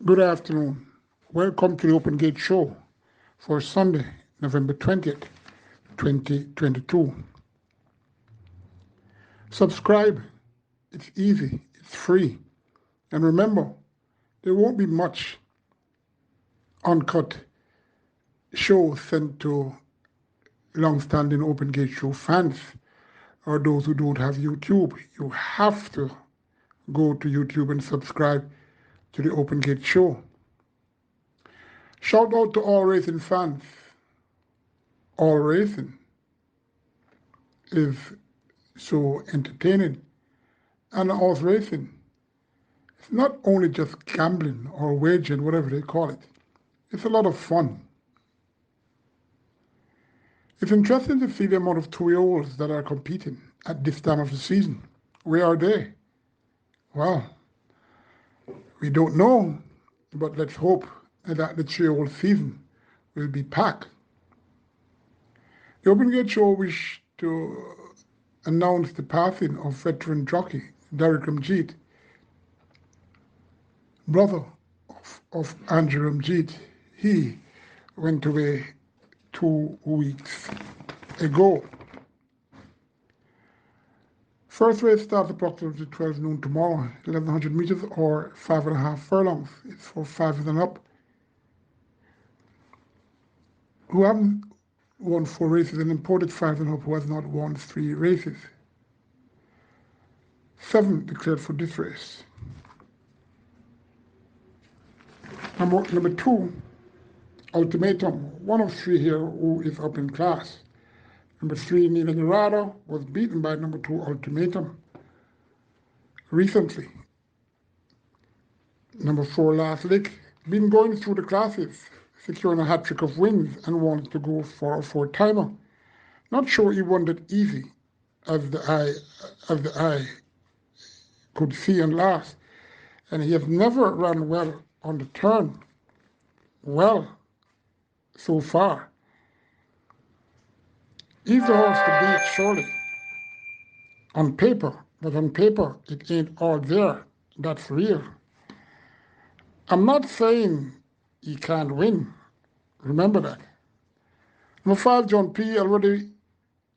Good afternoon. Welcome to the Open Gate Show for Sunday, November 20th, 2022. Subscribe. It's easy. It's free. And remember, there won't be much uncut show sent to long-standing Open Gate Show fans or those who don't have YouTube. You have to go to YouTube and subscribe to the Open Gate Show. Shout out to all racing fans. All racing is so entertaining. And horse racing, it's not only just gambling or wagering, whatever they call it. It's a lot of fun. It's interesting to see the amount of 2-year-olds that are competing at this time of the season. Where are they? Well, we don't know, but let's hope that the 3-year-old season will be packed. The Open Gate Show wish to announce the passing of veteran jockey Derek Ramjeet, brother of Andrew Ramjeet. He went away 2 weeks ago. First race starts approximately 12 noon tomorrow, 1100 meters or 5.5 furlongs. It's for 5 and up. Who haven't won 4 races and imported 5 and up who has not won 3 races. 7 declared for this race. Number 2, Ultimatum, one of 3 here who is up in class. Number 3, Nina Dorado, was beaten by number 2, Ultimatum, recently. Number 4, Last Lick, been going through the classes, securing a hat-trick of wins and wants to go for a 4-timer. Not sure he won that easy, as the eye could see and last. And he has never run well on the turn. Well, so far. He's the horse to beat, surely. On paper, but on paper, it ain't all there. That's real. I'm not saying he can't win. Remember that. Number 5, John P. already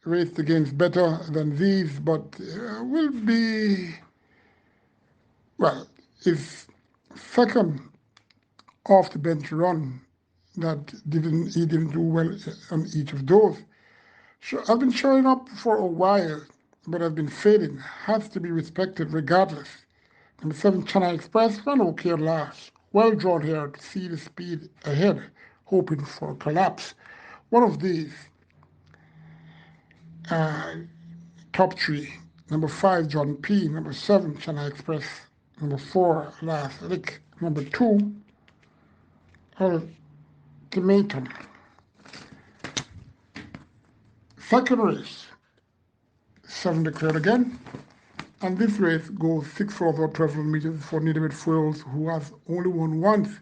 raced against better than these, but will be, well, his second off the bench run that he didn't do well on each of those. I've been showing up for a while, but I've been fading. Has to be respected regardless. Number 7, China Express, ran okay at last. Well drawn here to see the speed ahead, hoping for a collapse. One of these top 3. Number 5, John P. Number 7, China Express. Number 4, Last Lick. Number 2, Ultimatum. Second race, 7 declared again. And this race goes 6 furlongs or 12 meters for Native Foils, who has only won once,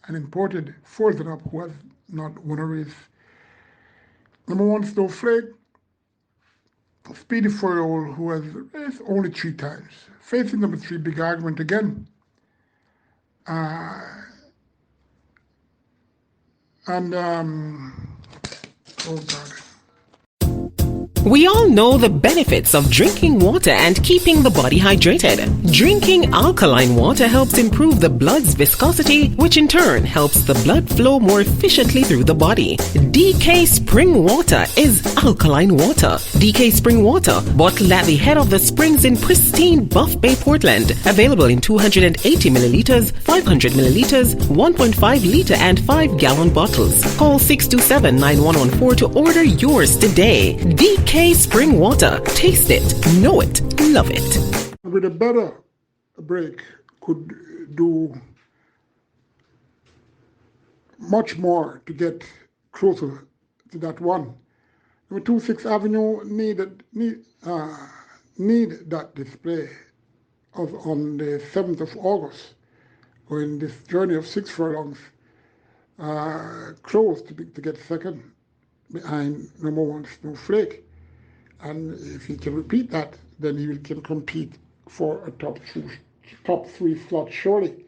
and imported 4 and up, who has not won a race. Number 1, Snowflake, Speedy 4-year-old who has raced only 3 times. Facing number 3, Big Argument again. Oh God. We all know the benefits of drinking water and keeping the body hydrated. Drinking alkaline water helps improve the blood's viscosity, which in turn helps the blood flow more efficiently through the body. DK Spring Water is alkaline water. DK Spring Water, bottled at the head of the springs in pristine Buff Bay, Portland. Available in 280 milliliters, 500 milliliters, 1.5 liter and 5-gallon bottles. Call 627-9114 to order yours today. DK Spring Water. Taste it, know it, love it. With a better break, could do much more to get closer to that one. Number 2, 6th Avenue need that display on the 7th of August, when this journey of 6 furlongs close to get second behind number 1, Snowflake. And if he can repeat that, then he can compete for a top 3 slot surely.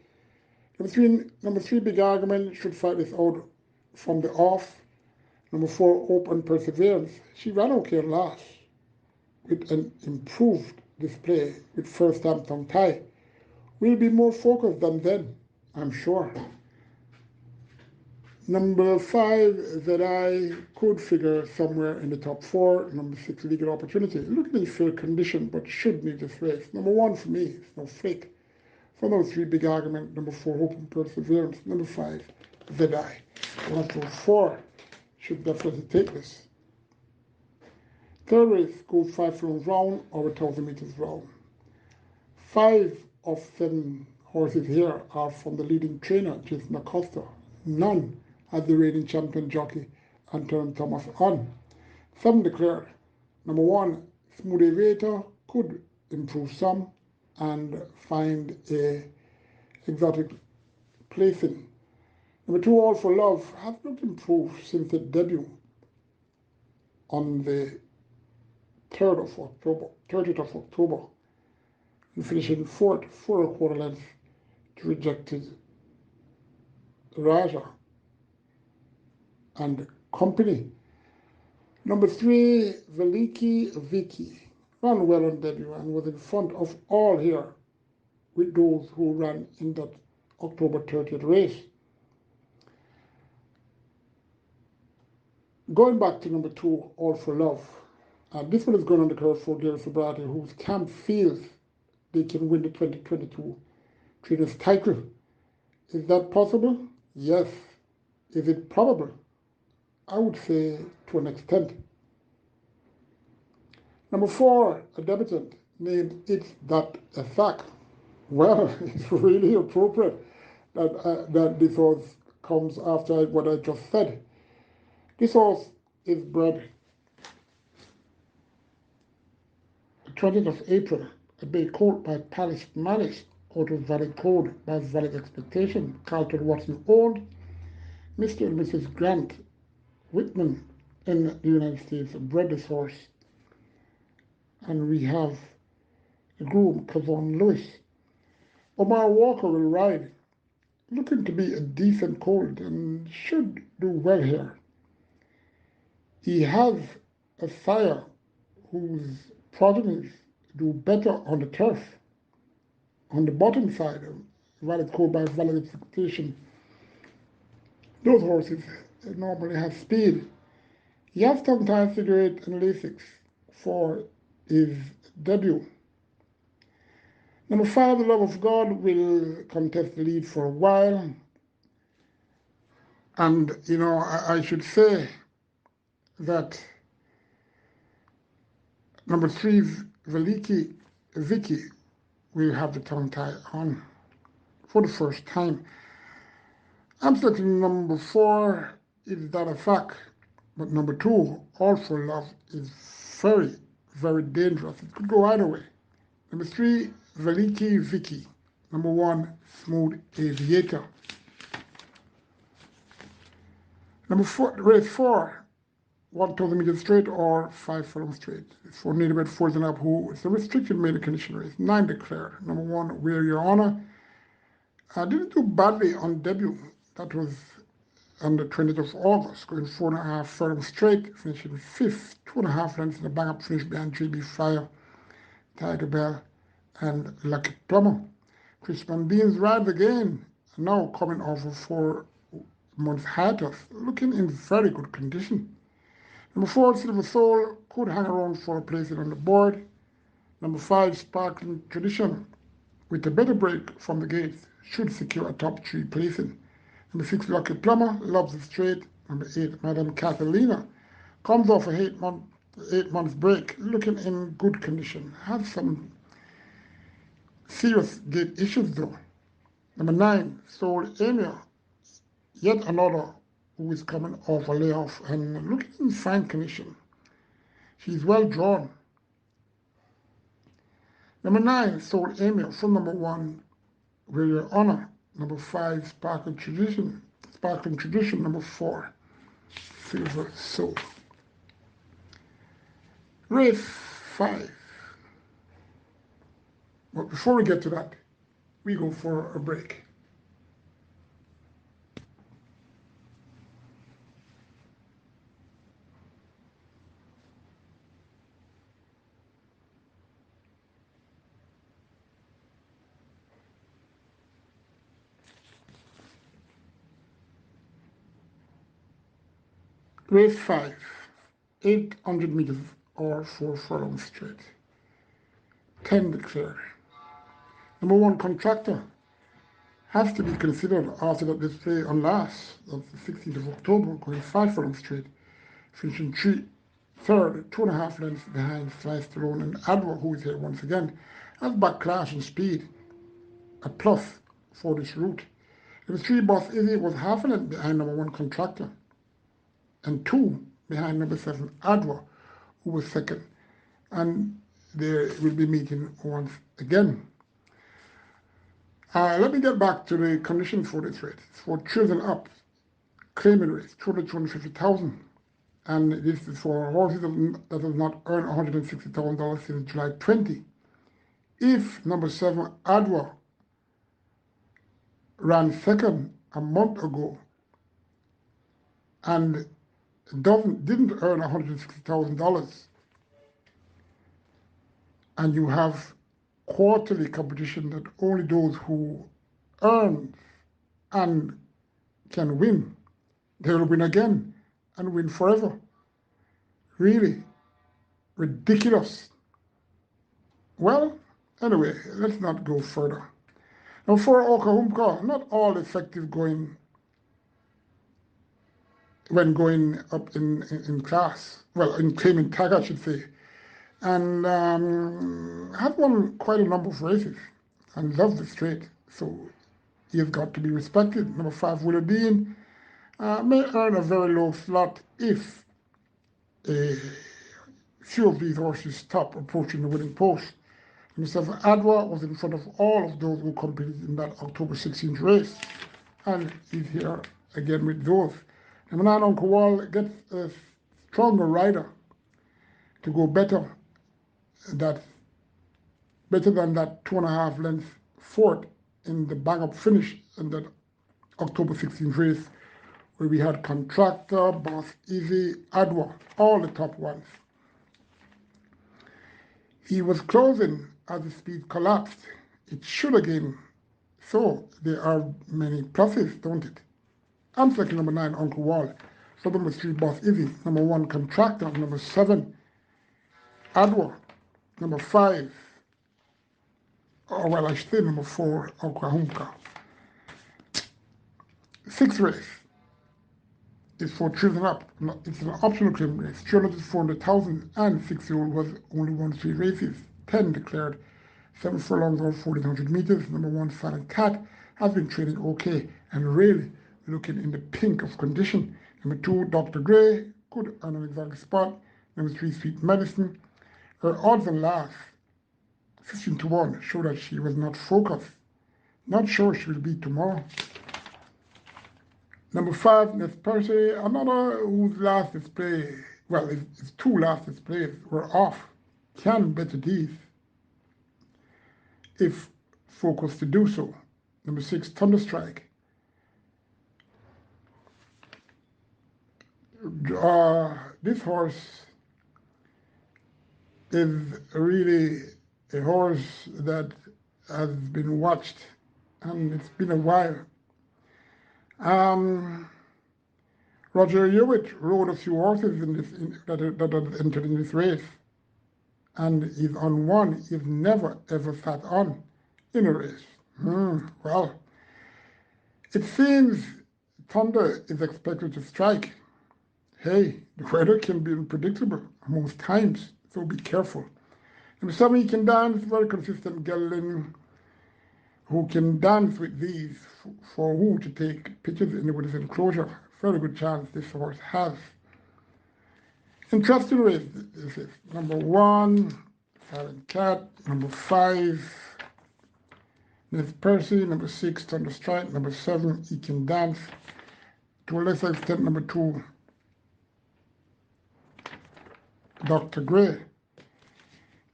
Number three big argument should fight this out from the off. Number four, open perseverance. She ran okay last with an improved display with first time tongue tie. We'll be more focused than then, I'm sure. Number five, that I could figure somewhere in the top four. Number six, legal opportunity. Looking in fair condition, but should need this race. Number one for me, it's no flake. For number three, big argument. Number four, hope and perseverance. Number five, that I. One of those four should definitely take this. Third race, go 5 furlongs round or 1,000 meters round. 5 of 7 horses here are from the leading trainer, Jason Acosta. None has the reigning champion jockey, Anton Thomas on. 7 declared. Number 1, Smooth Aviator could improve some and find a exotic placing. Number 2, All for Love has not improved since its debut on the 30th of October, and finishing fourth, 4 1/4 lengths to rejected Raja and company. Number 3, Veliki Vicky ran well on debut and was in front of all here with those who ran in that October 30th race. Going back to number 2, All for Love. This one is going on the curve for Gary Sobrati, whose camp feels they can win the 2022 Trainers title. Is that possible? Yes. Is it probable? I would say to an extent. Number 4, a debutant named It's That a Fact. Well, it's really appropriate that this horse comes after what I just said. This horse is bred the 20th of April, a bay colt by Palace Malice, out of Valid Code by Valid Expectation. Carlton Watson owned. Mr. and Mrs. Grant Whitman in the United States bred this horse. And we have the groom, Kevon Lewis. Omar Walker will ride, looking to be a decent colt and should do well here. He has a sire whose progenies do better on the turf. On the bottom side, Valid Code by Valid Expectation, those horses normally have speed. He has tongue-tied figure 8 and Lasix for his debut. Number 5, The Love of God, will contest the lead for a while. And, I should say that number 3, Veliki Vicky, will have the tongue tie on for the first time. I'm selecting number 4, Is That a Fact? But number 2, All for Love, is very, very dangerous. It could go either way. Number 3, Veliki Vicky. Number 1, Smooth Aviator. Number 4, race 4, 1,000 meters straight or 5 furlongs straight. It's for native fours and up who it's a restricted maiden condition race. 9 declared. Number 1, Wear Your Honor. Didn't do badly on debut. That was on the 20th of August, going 4.5 furlongs straight, finishing 5th, 2.5 lengths in the bang up finish behind GB Fire, Tiger Bell, and Lucky Plumber. Crispin Beans rides again, now coming off a 4-month hiatus, looking in very good condition. Number 4, Silver Soul, could hang around for a place on the board. Number 5, Sparkling Tradition, with a better break from the gates, should secure a top 3 placing. Number 6, Lucky Plumber, loves the straight. Number 8, Madame Catalina, comes off a 8 months break, looking in good condition. Has some serious gait issues though. Number 9, Soul Emir, yet another who is coming off a layoff and looking in fine condition. She's well drawn. Number 9, Soul Emir, from number 1, Wear Your Honor. Number 5, Sparkling Tradition. Number 4, Silver Soul. Race 5. But before we get to that, we go for a break. Race 5, 800 meters or 4 furlongs straight. 10 declared. Number 1 contractor has to be considered after that display on last, of the 16th of October, going 5 furlongs straight, finishing third, 2.5 lengths behind Fly Stallone and Adwa, who is here once again, has back class and speed, a plus for this route. Number 3, Boss Izzy, was half a length behind number 1 contractor, and 2 behind number 7 Adwa, who was second. And they will be meeting once again. Let me get back to the conditions for this race. It's for children up, claiming race, 250,000. And this is for horses that have not earned $160,000 since July 20. If number 7 Adwa ran second a month ago and didn't earn $160,000, and you have quarterly competition that only those who earn and can win, they will win again and win forever. Really ridiculous. Well, anyway, let's not go further. Now for Okahumka, not all effective when going up in class, well, in claiming tag, I should say, and have won quite a number of races and loves the straight, so he has got to be respected. Number 5, Willow Dean, may earn a very low slot if a few of these horses stop approaching the winning post. Number 7, Adwa, was in front of all of those who competed in that October 16th race, and he's here again with those. Number 9, Uncle Wall, gets a stronger rider to go better than that 2.5 length fourth in the bang-up finish in that October 16th race, where we had Contractor, Boss Easy, Adwa, all the top ones. He was closing as the speed collapsed. It should again. So there are many pluses, don't it? I'm selecting number 9, Uncle Wall. So number 3, Boss Easy. Number 1, Contractor. Number 7, Adwa. Number 5, or well, I should say number 4, Okahumka. 6th race is for children up. It's an optional claim race. 300 to 400,000, and 6-year-old was only won 3 races. 10 declared. 7 furlongs or 1,400 meters. Number 1, Silent Cat, has been training okay and really looking in the pink of condition. Number 2, Dr. Gray, could earn an exotic spot. Number 3, Sweet Medicine. Her odds and last, 15 to 1, show that she was not focused. Not sure she will be tomorrow. Number 5, Miss Percy, another whose last display, well, his 2 last displays were off, can better these if focused to do so. Number 6, Thunderstrike. This horse is really a horse that has been watched, and it's been a while. Roger Hewitt rode a few horses that entered in this race, and he's on one he's never ever sat on in a race. Well, it seems Thunder is expected to strike. Hey, the weather can be unpredictable most times, so be careful. Number 7, He Can Dance, very consistent gelding who can dance with these for who to take pictures with his enclosure. Very good chance this horse has. Interesting race, this is. Number 1, Silent Cat. Number 5, Miss Percy. Number 6, Thunderstrike. Number 7, He Can Dance. To a lesser extent, number 2, Dr. Gray.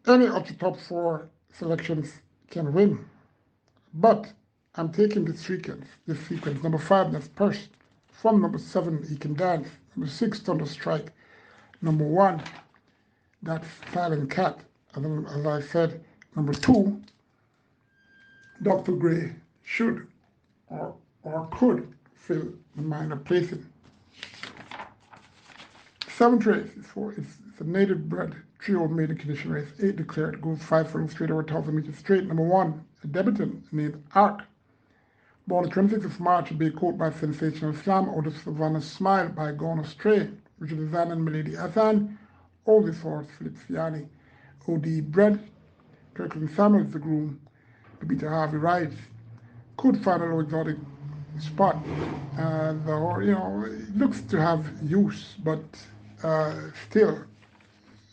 Any of the top 4 selections can win. But I'm taking this sequence. Number 5, that's Purse. From number 7, He Can Dance. Number 6, Thunderstrike. Number 1, that's Silent Cat. As I said, number 2, Dr. Gray should or could fill the minor placing. Seventh race is it's a native bred trio maiden condition race. 8 declared, goes 5 furlongs straight over 1,000 meters straight. Number 1, a debutant named Arc. Born the 26th of March, to be caught by Sensational Slam out of Savannah Smile by Gone Astray, Richard Azan and Milady Azan. Oldest horse, Philip Fiani. O.D. bred. Kirkland Samuels, the groom. Babita Harvey rides. Could find a low exotic spot. It looks to have use, but still,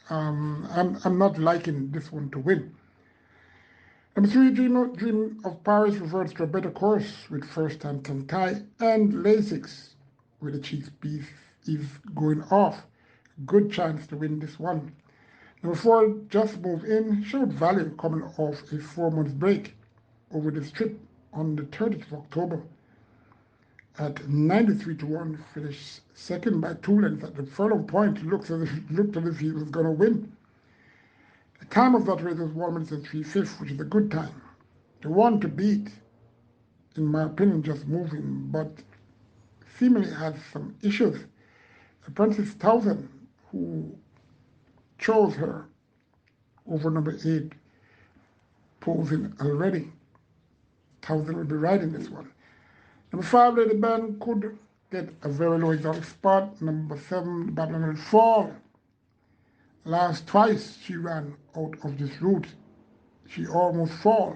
I'm not liking this one to win. Number 3, Dream of Paris reverts to a better course with first time Kantai and Lasix with the Cheeks Beef Eve going off. Good chance to win this one. Number 4, Just Move In showed value coming off a 4-month break over this trip on the 30th of October. At 93 to 1, finished second by 2 lengths at the furlong point. Looked as if he was going to win. The time of that race was 1 minute and 3/5, which is a good time. The one to beat, in my opinion, Just Moving, but seemingly has some issues. Apprentice Townsend, who chose her over number 8, posing already. Townsend will be riding this one. Number 5, Lady Ben could get a very low exotic spot. Number 7, Babylon will fall. Last twice she ran out of this route, she almost fall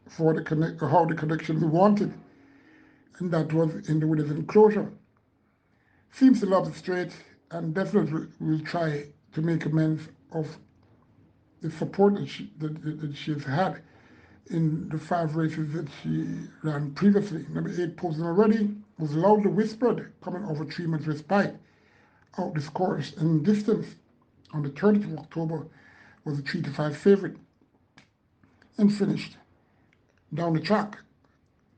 for how the connections wanted, and that was in the winner's enclosure. Seems to love the straight and definitely will try to make amends of the support that she has had in the 5 races that she ran previously. Number 8, Posing Already, was loudly whispered coming over 3 months respite out this course, and distance on the 30th of October was a 3 to 5 favorite, and finished down the track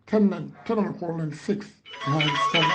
10 and 4 and 6 behind 7.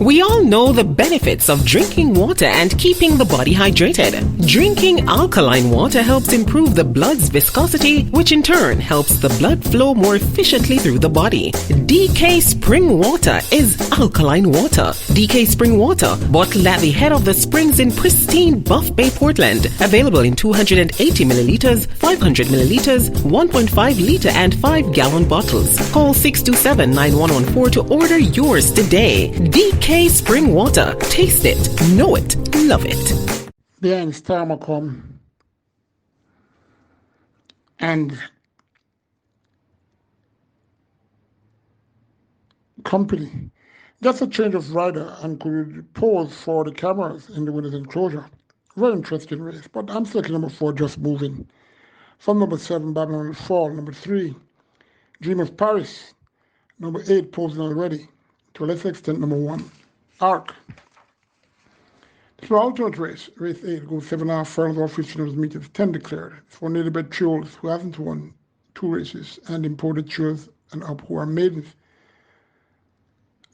We all know the benefits of drinking water and keeping the body hydrated. Drinking alkaline water helps improve the blood's viscosity, which in turn helps the blood flow more efficiently through the body. DK Spring Water is alkaline water. DK Spring Water, bottled at the head of the springs in pristine Buff Bay, Portland. Available in 280 milliliters, 500 milliliters, 1.5 liter and 5-gallon bottles. Call 627-9114 to order yours today. DK Spring Water. Taste it, know it, love it. Behind Starmacom and company. Just a change of rider and could pose for the cameras in the winner's enclosure. Very interesting race, but I'm selecting number 4, Just Moving. From number 7, Babylon will Fall. Number 3, Dream of Paris. Number 8, Posing Already. To a lesser extent, number 1, Arc. The alternate race, race 8, goes 7.5 furlongs off 1500 meters, 10 declared. It's for native bred trios who haven't won 2 races, and imported trios and up who are maidens.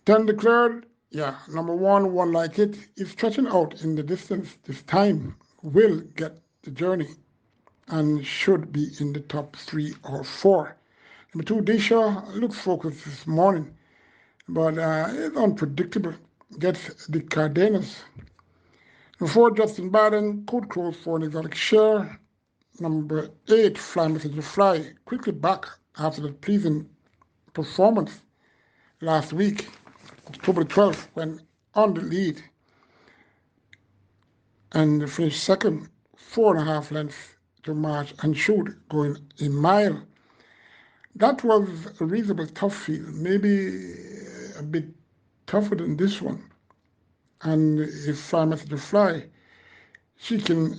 10 declared, yeah, number 1, One Like It, is stretching out in the distance this time, will get the journey, and should be in the top 3 or 4. Number 2, Disha, looks focused this morning, but it's unpredictable. Gets the Cardenas. Number 4, Justin Baden, could close for an exotic share. Number 8, Fly Messenger Fly, quickly back after the pleasing performance last week, October 12th, when on the lead and finished second, 4.5 lengths to March and should going a mile. That was a reasonable tough field, maybe a bit tougher than this one. And if Fly Messenger Fly, she can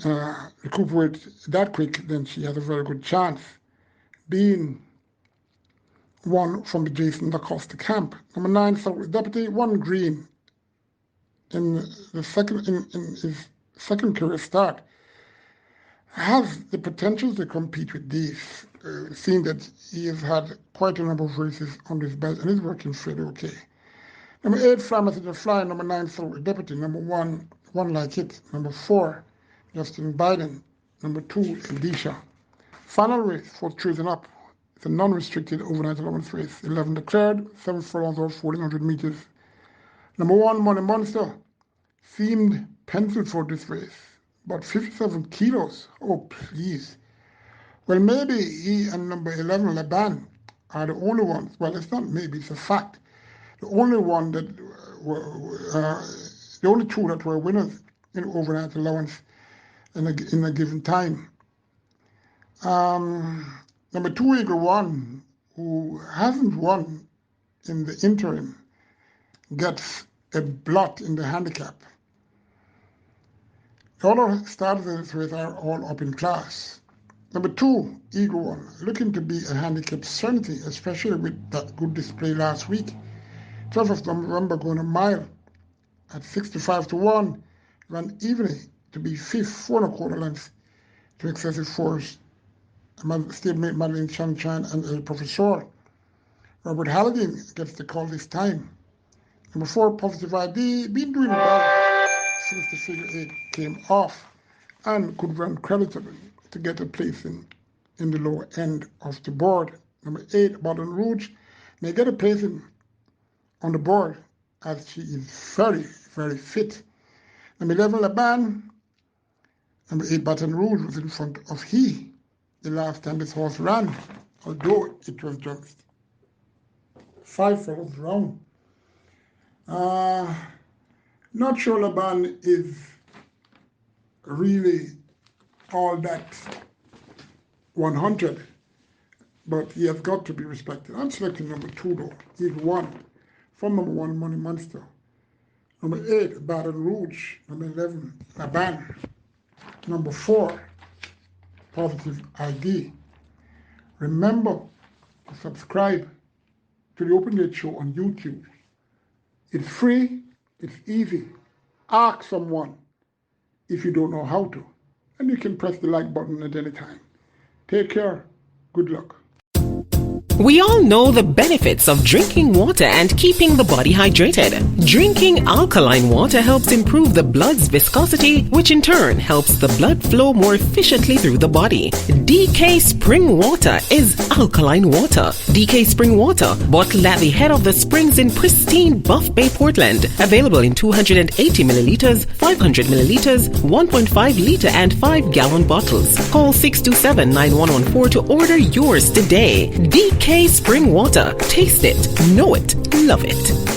recuperate that quick, then she has a very good chance. Being one from the Jason Lacoste camp. Number 9, South Deputy, 1 green in his second career start. Has the potential to compete with these, seeing that he has had quite a number of races on his belt and is working fairly okay. Number 8, Fly Messenger Fly. Number 9, South Deputy. Number 1, One Like It. Number 4, Justin Biden. Number 2, Elisha. Final race for 3 and up. It's a non-restricted overnight allowance race. 11 declared, 7 furlongs or 1400 meters. Number 1, Money Monster, seemed penciled for this race, about 57 kilos. Oh, please. Well, maybe he and number 11, Laban, are the only ones. Well, it's not maybe, it's a fact. The only one that the only two that were winners in overnight allowance in a given time. Number 2, Eagle One, who hasn't won in the interim, gets a blot in the handicap. The other starters in this race are all up in class. Number 2, Eagle One, looking to be a handicap certainty, especially with that good display last week. 12th of November going a mile at 65-1, ran evenly to be 5th, 4 1/4 lengths to excessive force. Stablemate Madeline Sunshine and El Professor. Robert Halligan gets the call this time. Number 4, Positive ID, been doing well since the figure 8 came off and could run creditably to get a place in the lower end of the board. Number 8, Baton Rouge, may get a place on the board as she is very, very fit. Number 11, Laban. Number 8, Baton Rouge was in front of he the last time this horse ran, although it was just 5 furlongs round. Not sure Laban is really all that 100, but he has got to be respected. I'm selecting number 2 though, Eagle One, from number 1, Money Monster. Number 8, Baton Rouge. Number 11, Laban. Number 4, Positive ID. Remember to subscribe to the Open Gate Show on YouTube. It's free, it's easy. Ask someone if you don't know how to, and you can press the like button at any time. Take care. Good luck. We all know the benefits of drinking water and keeping the body hydrated. Drinking alkaline water helps improve the blood's viscosity, which in turn helps the blood flow more efficiently through the body. DK Spring Water is alkaline water. DK Spring Water, bottled at the head of the springs in pristine Buff Bay, Portland. Available in 280 milliliters, 500 milliliters, 1.5 liter and 5-gallon bottles. Call 627-9114 to order yours today. DK Spring Water. Taste it, know it, love it.